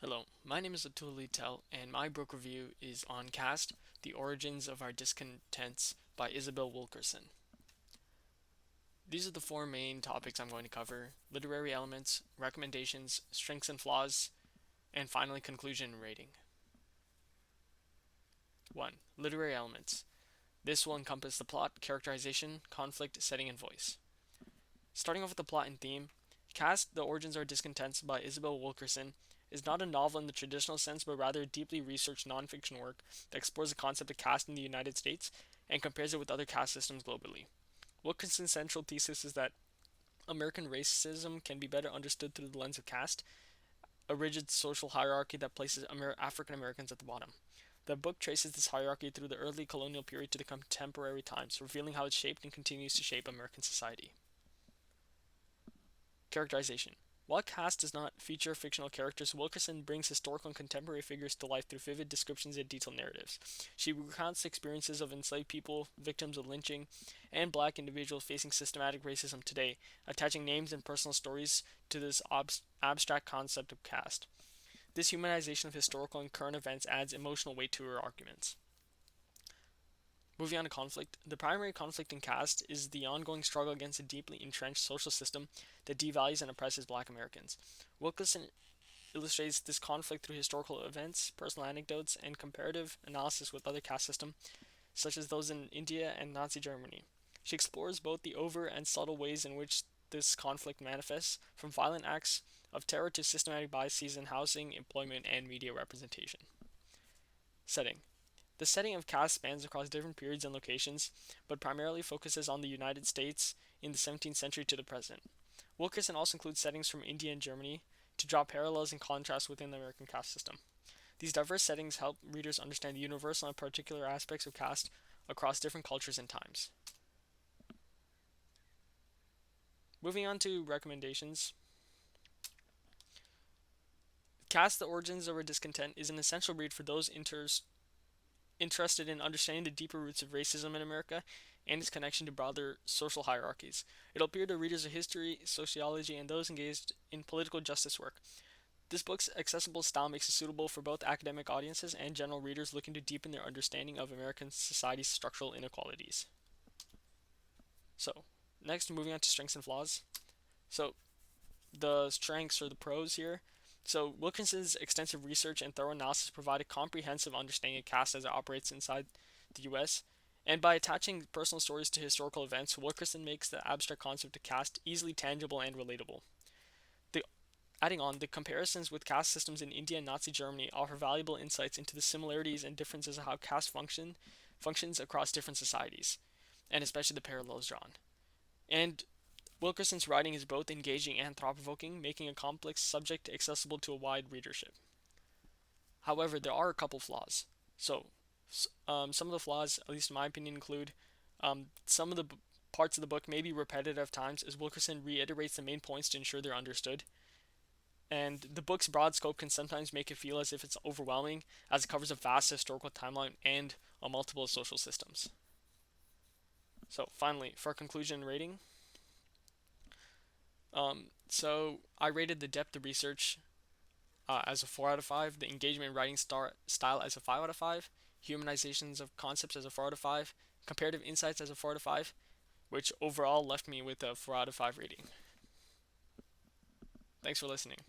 Hello, my name is Atul Luitel, and my book review is on Caste, The Origins of Our Discontents by Isabel Wilkerson. These are the four main topics I'm going to cover: literary elements, recommendations, strengths and flaws, and finally conclusion and rating. 1. Literary elements. This will encompass the plot, characterization, conflict, setting, and voice. Starting off with the plot and theme, Caste, The Origins of Our Discontents by Isabel Wilkerson is not a novel in the traditional sense, but rather a deeply researched nonfiction work that explores the concept of caste in the United States and compares it with other caste systems globally. Wilkerson's central thesis is that American racism can be better understood through the lens of caste, a rigid social hierarchy that places African Americans at the bottom. The book traces this hierarchy through the early colonial period to the contemporary times, revealing how it shaped and continues to shape American society. Characterization. While Caste does not feature fictional characters, Wilkerson brings historical and contemporary figures to life through vivid descriptions and detailed narratives. She recounts the experiences of enslaved people, victims of lynching, and black individuals facing systematic racism today, attaching names and personal stories to this abstract concept of caste. This humanization of historical and current events adds emotional weight to her arguments. Moving on to conflict, the primary conflict in Caste is the ongoing struggle against a deeply entrenched social system that devalues and oppresses black Americans. Wilkerson illustrates this conflict through historical events, personal anecdotes, and comparative analysis with other caste systems, such as those in India and Nazi Germany. She explores both the overt and subtle ways in which this conflict manifests, from violent acts of terror to systematic biases in housing, employment, and media representation. Setting. The setting of Caste spans across different periods and locations, but primarily focuses on the United States in the 17th century to the present. Wilkerson also includes settings from India and Germany to draw parallels and contrasts within the American caste system. These diverse settings help readers understand the universal and particular aspects of caste across different cultures and times. Moving on to recommendations. Caste, The Origins of Our Discontent is an essential read for those interested in understanding the deeper roots of racism in America and its connection to broader social hierarchies. It'll appeal to readers of history, sociology, and those engaged in political justice work. This book's accessible style makes it suitable for both academic audiences and general readers looking to deepen their understanding of American society's structural inequalities. So, next, moving on to strengths and flaws. So, the strengths or the pros here. So, Wilkinson's extensive research and thorough analysis provide a comprehensive understanding of caste as it operates inside the US. And by attaching personal stories to historical events, Wilkerson makes the abstract concept of caste easily tangible and relatable. The, Adding on, the comparisons with caste systems in India and Nazi Germany offer valuable insights into the similarities and differences of how caste functions across different societies, and especially the parallels drawn. And Wilkerson's writing is both engaging and thought-provoking, making a complex subject accessible to a wide readership. However, there are a couple flaws. Some of the flaws, at least in my opinion, include some of the parts of the book may be repetitive at times, as Wilkerson reiterates the main points to ensure they're understood. And the book's broad scope can sometimes make it feel as if it's overwhelming, as it covers a vast historical timeline and multiple social systems. So, finally, for our conclusion rating, I rated the depth of research as a 4 out of 5, the engagement in writing style as a 5 out of 5, humanizations of concepts as a 4 out of 5, comparative insights as a 4 out of 5, which overall left me with a 4 out of 5 rating. Thanks for listening.